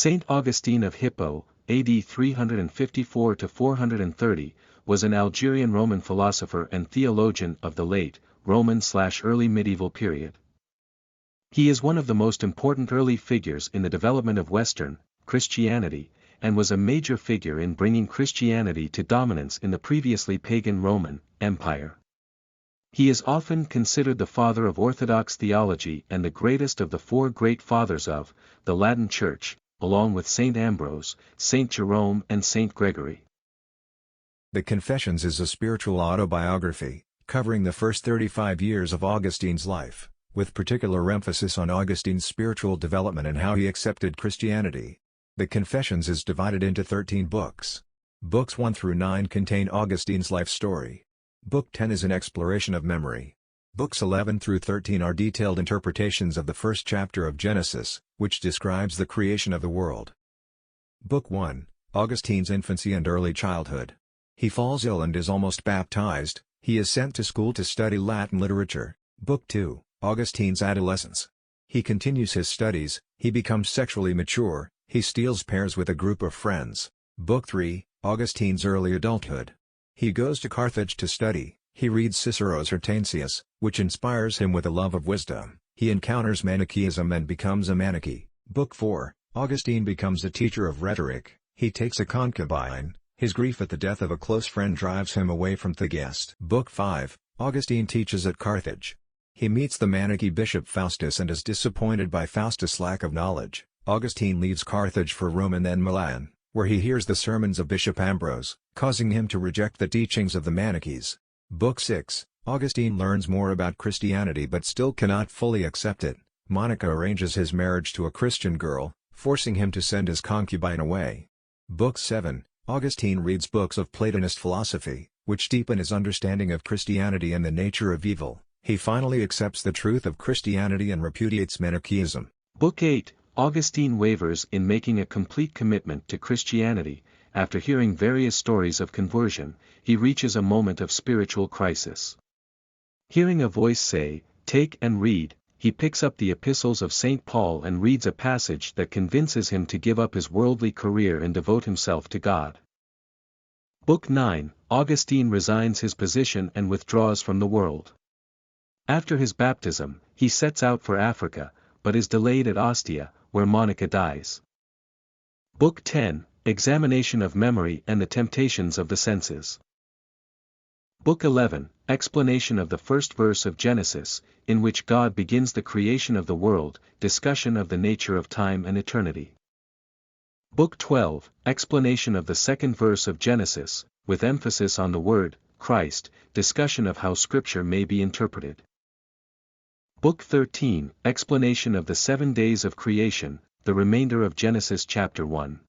Saint Augustine of Hippo, AD 354–430, was an Algerian Roman philosopher and theologian of the late, Roman/early medieval period. He is one of the most important early figures in the development of Western Christianity, and was a major figure in bringing Christianity to dominance in the previously pagan Roman Empire. He is often considered the father of Orthodox theology and the greatest of the four great fathers of the Latin Church, along with Saint Ambrose, Saint Jerome and Saint Gregory. The Confessions is a spiritual autobiography, covering the first 35 years of Augustine's life, with particular emphasis on Augustine's spiritual development and how he accepted Christianity. The Confessions is divided into 13 books. Books 1 through 9 contain Augustine's life story. Book 10 is an exploration of memory. Books 11 through 13 are detailed interpretations of the first chapter of Genesis, which describes the creation of the world. Book 1, Augustine's infancy and early childhood. He falls ill and is almost baptized. He is sent to school to study Latin literature. Book 2, Augustine's adolescence. He continues his studies, he becomes sexually mature, he steals pears with a group of friends. Book 3, Augustine's early adulthood. He goes to Carthage to study, he reads Cicero's Hortensius, which inspires him with a love of wisdom. He encounters Manichaeism and becomes a Manichae. Book 4, Augustine becomes a teacher of rhetoric, he takes a concubine, his grief at the death of a close friend drives him away from Thagaste. Book 5, Augustine teaches at Carthage. He meets the Manichae bishop Faustus and is disappointed by Faustus' lack of knowledge. Augustine leaves Carthage for Rome and then Milan, where he hears the sermons of Bishop Ambrose, causing him to reject the teachings of the Manichaees. Book 6, Augustine learns more about Christianity but still cannot fully accept it. Monica arranges his marriage to a Christian girl, forcing him to send his concubine away. Book 7, Augustine reads books of Platonist philosophy, which deepen his understanding of Christianity and the nature of evil. He finally accepts the truth of Christianity and repudiates Manichaeism. Book 8, Augustine wavers in making a complete commitment to Christianity. After hearing various stories of conversion, he reaches a moment of spiritual crisis. Hearing a voice say, "Take and read," he picks up the epistles of St. Paul and reads a passage that convinces him to give up his worldly career and devote himself to God. Book 9, Augustine resigns his position and withdraws from the world. After his baptism, he sets out for Africa, but is delayed at Ostia, where Monica dies. Book 10, Examination of Memory and the Temptations of the Senses. Book 11, Explanation of the first verse of Genesis, in which God begins the creation of the world, discussion of the nature of time and eternity. Book 12, Explanation of the second verse of Genesis, with emphasis on the word, Christ, discussion of how Scripture may be interpreted. Book 13, Explanation of the 7 days of creation, the remainder of Genesis chapter 1.